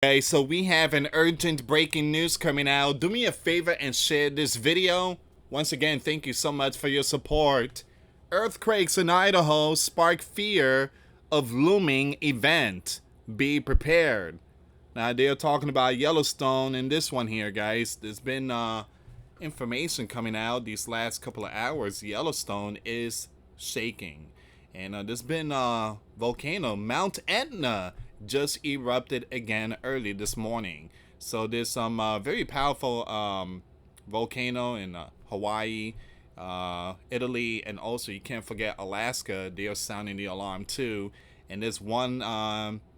Okay, so we have an urgent breaking news coming out. Do me a favor and share this video. Once again, thank you so much for your support. Earthquakes in Idaho spark fear of looming event. Be prepared. Now they're talking about Yellowstone in this one here, guys. There's been information coming out these last couple of hours. Yellowstone is shaking. And there's been a volcano, Mount Etna, just erupted again early this morning. So there's some very powerful volcano in Hawaii, Italy, and also you can't forget Alaska. They are sounding the alarm too. And there's one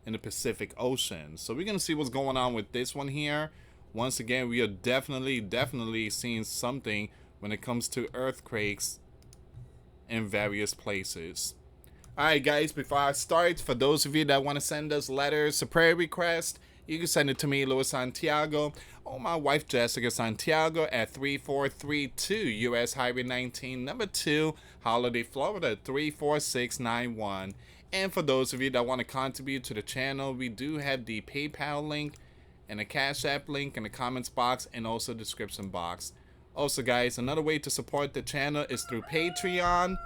in the Pacific Ocean. So we're gonna see what's going on with this one here. Once again, we are definitely seeing something when it comes to earthquakes in various places. Alright guys, before I start, for those of you that want to send us letters, a prayer request, you can send it to me, US Santiago, or my wife Jessica Santiago at 3432 US Highway 19, number 2, Holiday, Florida 34691. And for those of you that want to contribute to the channel, we do have the PayPal link and the Cash App link in the comments box and also description box. Also guys, another way to support the channel is through Patreon.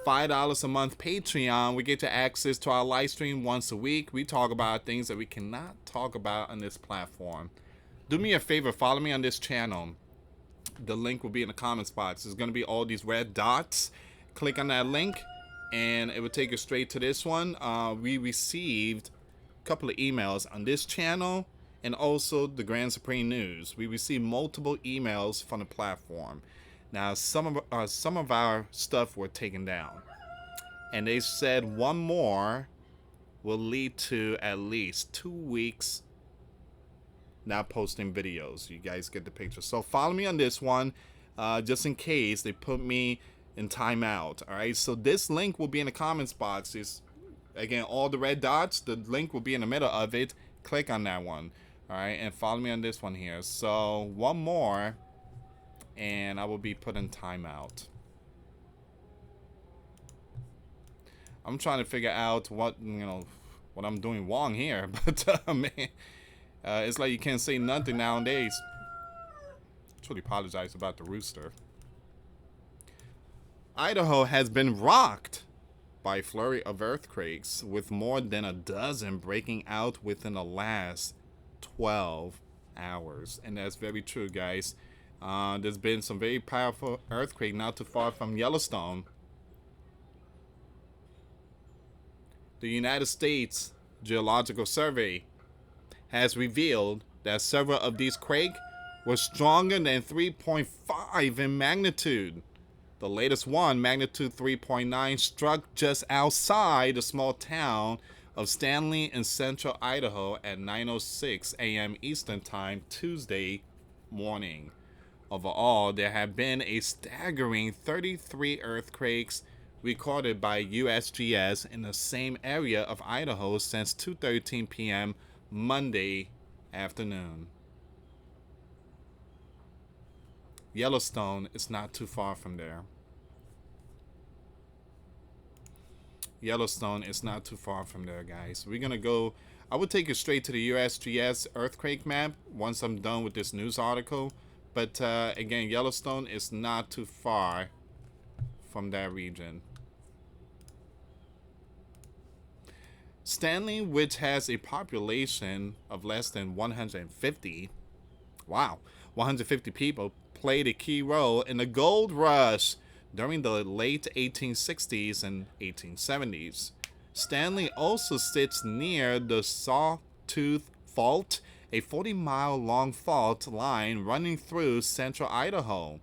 $5 a month Patreon. We get you access to our live stream once a week. We talk about things that we cannot talk about on this platform. Do me a favor, follow me on this channel. The link will be in the comments box. There's going to be all these red dots. Click on that link and it will take you straight to this one. We received a couple of emails on this channel and also the Grand Supreme News. We received multiple emails from the platform. Now, some of our stuff were taken down, and they said one more will lead to at least 2 weeks not posting videos. You guys get the picture. So follow me on this one, just in case they put me in timeout. All right. So this link will be in the comments box. Is again all the red dots. The link will be in the middle of it. Click on that one. All right, and follow me on this one here. So one more, and I will be put in timeout. I'm trying to figure out what I'm doing wrong here, but man, it's like you can't say nothing nowadays. I truly apologize about the rooster. Idaho has been rocked by a flurry of earthquakes, with more than a dozen breaking out within the last 12 hours, and that's very true, guys. There's been some very powerful earthquake not too far from Yellowstone. The United States Geological Survey has revealed that several of these quakes were stronger than 3.5 in magnitude. The latest one, magnitude 3.9, struck just outside the small town of Stanley in central Idaho at 9:06 a.m. Eastern Time Tuesday morning. Overall, there have been a staggering 33 earthquakes recorded by USGS in the same area of Idaho since 2:13 p.m. Monday afternoon. Yellowstone is not too far from there. Yellowstone is not too far from there, guys. We're gonna go. I will take you straight to the USGS earthquake map once I'm done with this news article. But again, Yellowstone is not too far from that region. Stanley, which has a population of less than 150, 150 people, played a key role in the gold rush during the late 1860s and 1870s. Stanley also sits near the Sawtooth Fault, a 40-mile-long fault line running through central Idaho.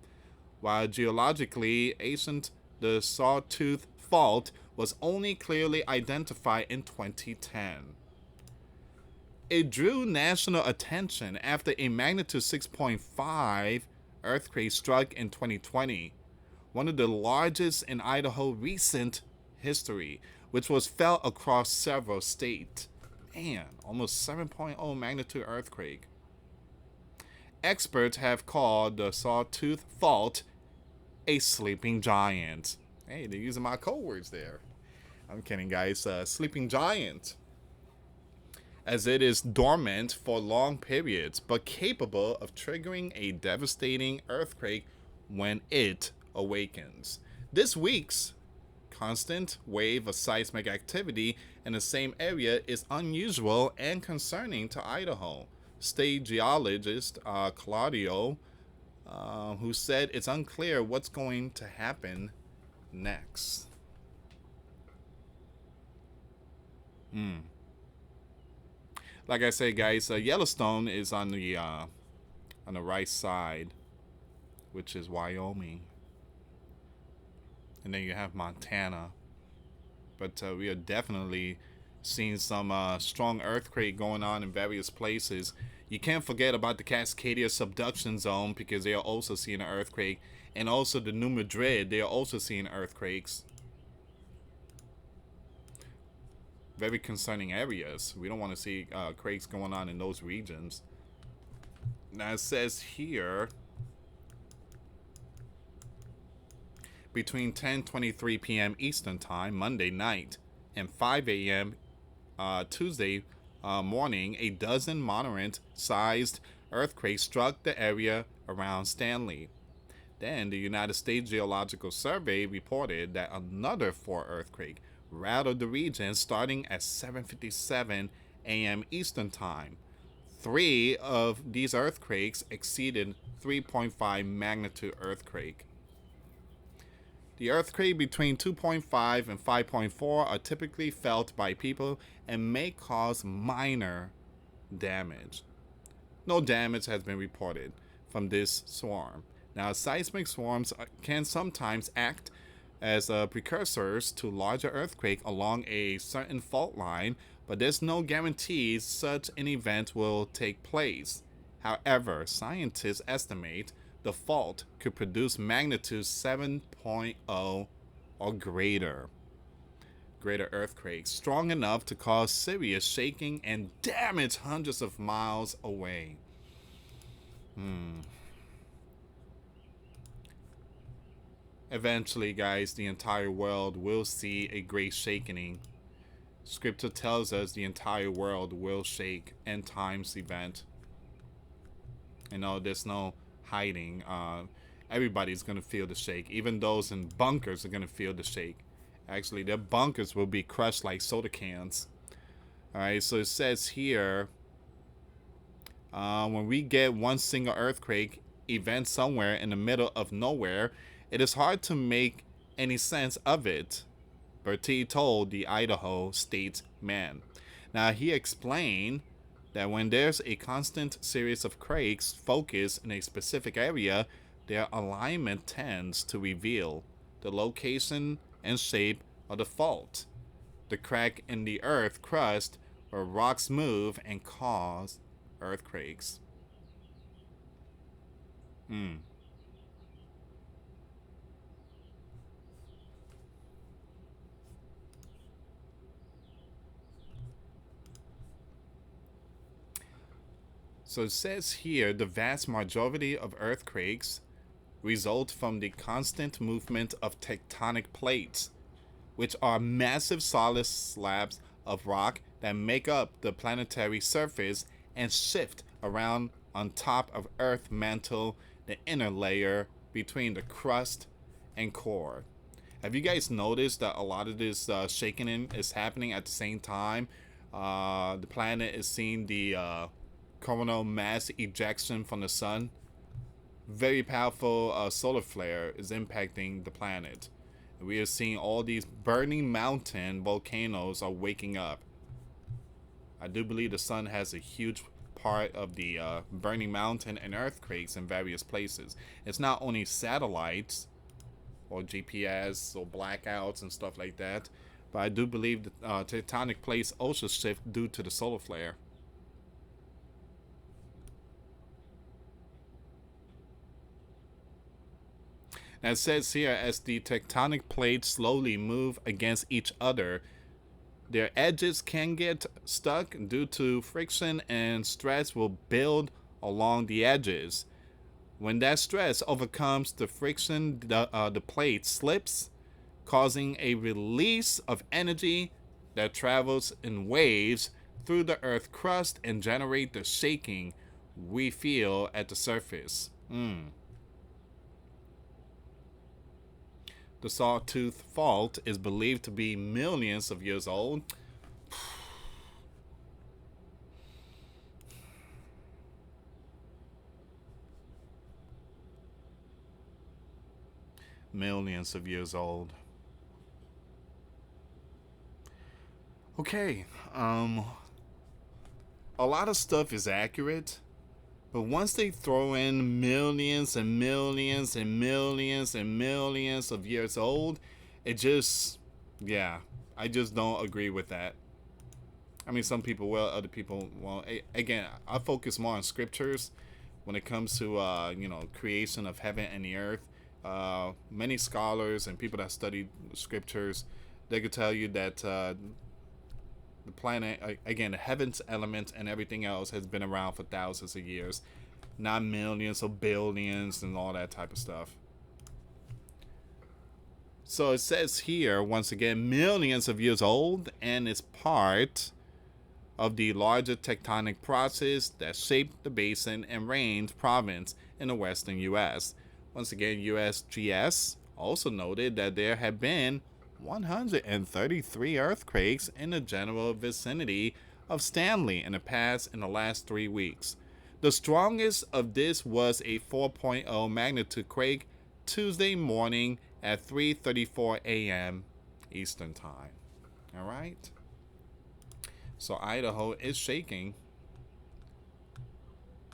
While geologically ancient, the Sawtooth Fault was only clearly identified in 2010. It drew national attention after a magnitude 6.5 earthquake struck in 2020, one of the largest in Idaho recent history, which was felt across several states. Man, almost 7.0 magnitude earthquake. Experts have called the Sawtooth Fault a sleeping giant. Hey, they're using my code words there. I'm kidding, guys. Sleeping giant. as it is dormant for long periods but capable of triggering a devastating earthquake when it awakens. This week's constant wave of seismic activity in the same area is unusual and concerning to Idaho. State geologist Claudio, who said it's unclear what's going to happen next. Like I say, guys, Yellowstone is on the right side, which is Wyoming, and then you have Montana. But we are definitely seeing some strong earthquake going on in various places. You can't forget about the Cascadia subduction zone because they are also seeing an earthquake, and also the New Madrid, they are also seeing earthquakes. Very concerning areas. We don't want to see quakes going on in those regions. Now it says here, between 10:23 p.m. Eastern Time, Monday night, and 5 a.m. Tuesday morning, a dozen moderate-sized earthquakes struck the area around Stanley. Then the United States Geological Survey reported that another 4 earthquake rattled the region starting at 7:57 a.m. Eastern Time. 3 of these earthquakes exceeded 3.5 magnitude earthquake. The earthquake between 2.5 and 5.4 are typically felt by people and may cause minor damage. No damage has been reported from this swarm. Now, seismic swarms can sometimes act as precursors to larger earthquakes along a certain fault line, but there's no guarantees such an event will take place. However, scientists estimate the fault could produce magnitude 7.0 or greater earthquakes, strong enough to cause serious shaking and damage hundreds of miles away. Eventually, guys, the entire world will see a great shaking. Scripture tells us the entire world will shake. End times event. You know, there's no hiding. Everybody's going to feel the shake. Even those in bunkers are going to feel the shake. Actually, their bunkers will be crushed like soda cans. Alright, so it says here, when we get one single earthquake event somewhere in the middle of nowhere, it is hard to make any sense of it, Bertie told the Idaho State man. Now, he explained that when there's a constant series of quakes focused in a specific area, their alignment tends to reveal the location and shape of the fault, the crack in the earth crust where rocks move and cause earthquakes. So it says here, the vast majority of earthquakes result from the constant movement of tectonic plates, which are massive solid slabs of rock that make up the planetary surface and shift around on top of Earth's mantle, the inner layer between the crust and core. Have you guys noticed that a lot of this shaking is happening at the same time? The planet is seeing the coronal mass ejection from the sun. Very powerful solar flare is impacting the planet. We are seeing all these burning mountain volcanoes are waking up. I do believe the sun has a huge part of the burning mountain and earthquakes in various places. It's not only satellites or GPS or blackouts and stuff like that, but I do believe the tectonic plates also shift due to the solar flare. Now it says here, as the tectonic plates slowly move against each other, their edges can get stuck due to friction, and stress will build along the edges. When that stress overcomes the friction, the plate slips, causing a release of energy that travels in waves through the Earth crust and generate the shaking we feel at the surface. The Sawtooth Fault is believed to be millions of years old. Millions of years old. Okay, a lot of stuff is accurate, but once they throw in millions and millions and millions and millions of years old, it just, yeah, I just don't agree with that. I mean, some people will, other people won't. Again, I focus more on scriptures when it comes to, creation of heaven and the earth. Many scholars and people that study scriptures, they could tell you that the planet, again, the heavens element and everything else has been around for thousands of years, not millions or billions and all that type of stuff. So it says here, once again, millions of years old, and it's part of the larger tectonic process that shaped the basin and range province in the western U.S. Once again, USGS also noted that there have been 133 earthquakes in the general vicinity of Stanley in the last 3 weeks. The strongest of this was a 4.0 magnitude quake Tuesday morning at 3:34 a.m. Eastern Time. All right. So Idaho is shaking.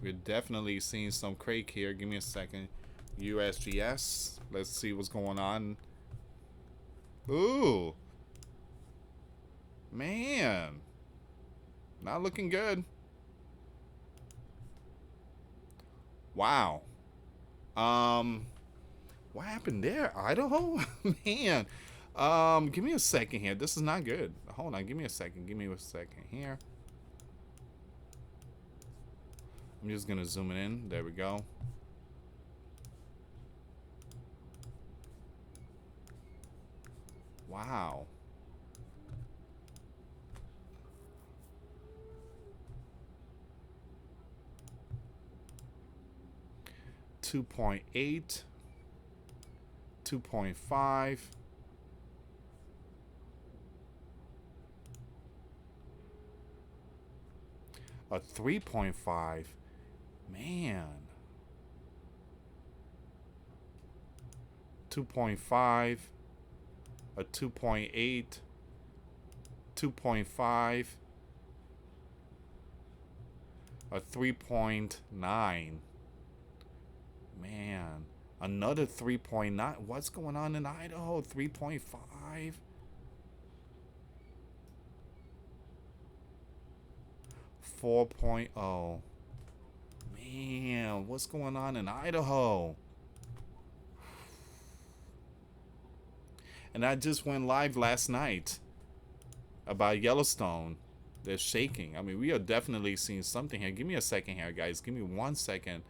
We're definitely seeing some quake here. Give me a second. USGS. Let's see what's going on. Ooh. Man. Not looking good. Wow. What happened there? Idaho? Man. Give me a second here. This is not good. Hold on. Give me a second. Give me a second here. I'm just going to zoom it in. There we go. Wow. .8, 2.5. A 3.5. Man. 2.5. A 2.8. 2.5. A 3.9. Man, another 3.9. What's going on in Idaho? 3.5. 4.0. Man, what's going on in Idaho? And I just went live last night about Yellowstone. They're shaking. I mean, we are definitely seeing something here. Give me a second here, guys. Give me 1 second.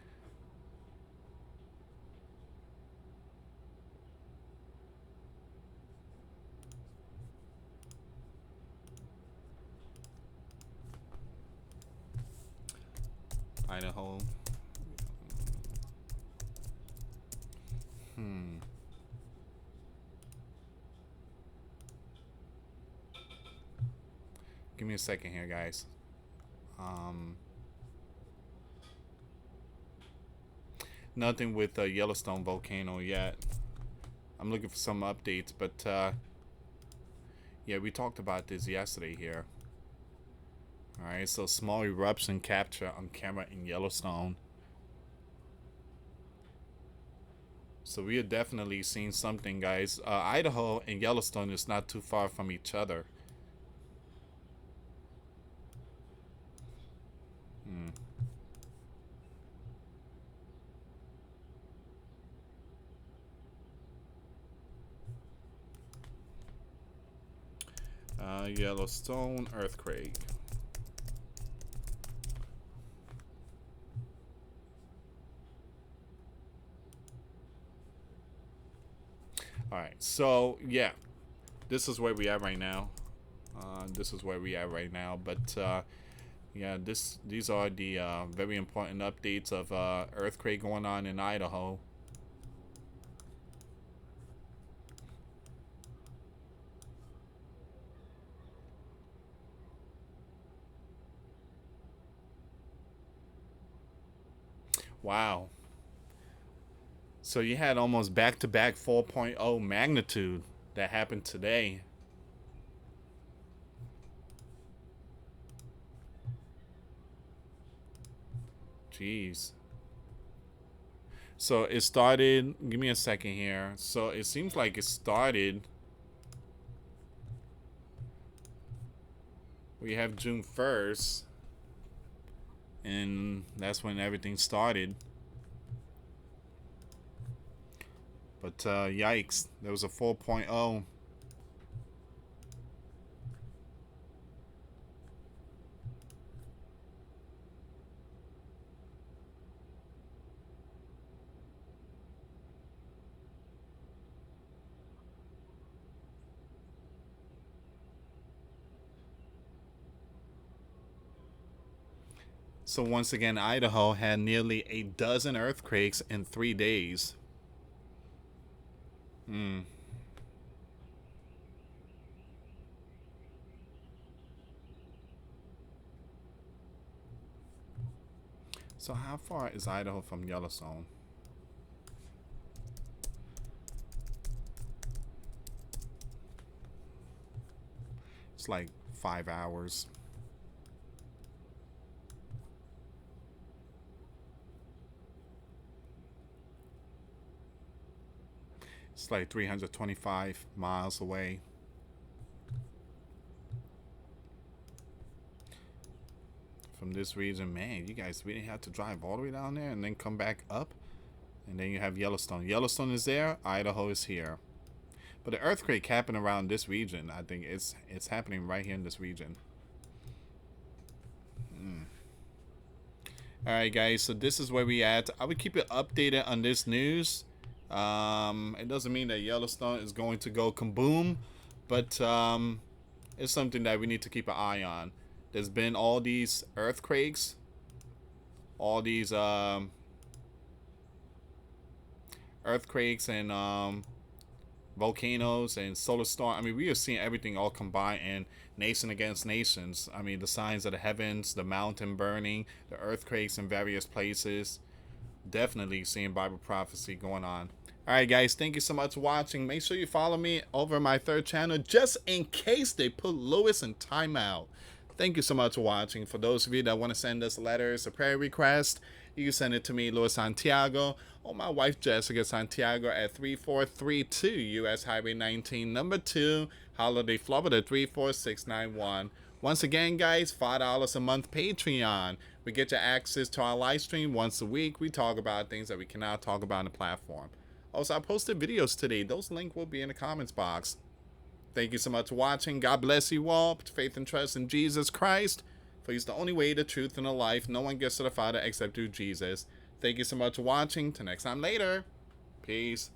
Idaho. Give me a second here, guys. Nothing with the Yellowstone volcano yet. I'm looking for some updates, but yeah, we talked about this yesterday here. Alright, so small eruption capture on camera in Yellowstone. So we are definitely seeing something, guys. Idaho and Yellowstone is not too far from each other. Yellowstone earthquake. Alright, so yeah, this is where we are right now. This is where we are right now. But yeah, these are the very important updates of earthquake going on in Idaho. Wow. So you had almost back-to-back 4.0 magnitude that happened today. Jeez. So it started, give me a second here. So it seems like it started, we have June 1st, and that's when everything started. But yikes, there was a 4.0. So once again, Idaho had nearly a dozen earthquakes in 3 days. Hmm. So how far is Idaho from Yellowstone? It's like 5 hours. It's like 325 miles away. From this region, man, you guys really have to drive all the way down there and then come back up. And then you have Yellowstone. Yellowstone is there, Idaho is here. But the earthquake happened around this region. I think it's happening right here in this region. Alright guys, so this is where we at. I would keep it updated on this news. It doesn't mean that Yellowstone is going to go kaboom, but it's something that we need to keep an eye on. There's been all these earthquakes, all these earthquakes and volcanoes and solar storm. I mean, we are seeing everything all combined, and nation against nations. I mean, the signs of the heavens, the mountain burning, the earthquakes in various places. Definitely seeing Bible prophecy going on. Alright guys, thank you so much for watching. Make sure you follow me over my third channel just in case they put Lewis in timeout. Thank you so much for watching. For those of you that want to send us letters or prayer requests, you can send it to me, Louis Santiago, or my wife, Jessica Santiago, at 3432 US Highway 19, number 2, Holiday, Florida, 34691. Once again, guys, $5 a month Patreon. We get you access to our live stream once a week. We talk about things that we cannot talk about on the platform. Also, I posted videos today. Those links will be in the comments box. Thank you so much for watching. God bless you all. Put faith and trust in Jesus Christ. For He's the only way, the truth, and the life. No one gets to the Father except through Jesus. Thank you so much for watching. Till next time later. Peace.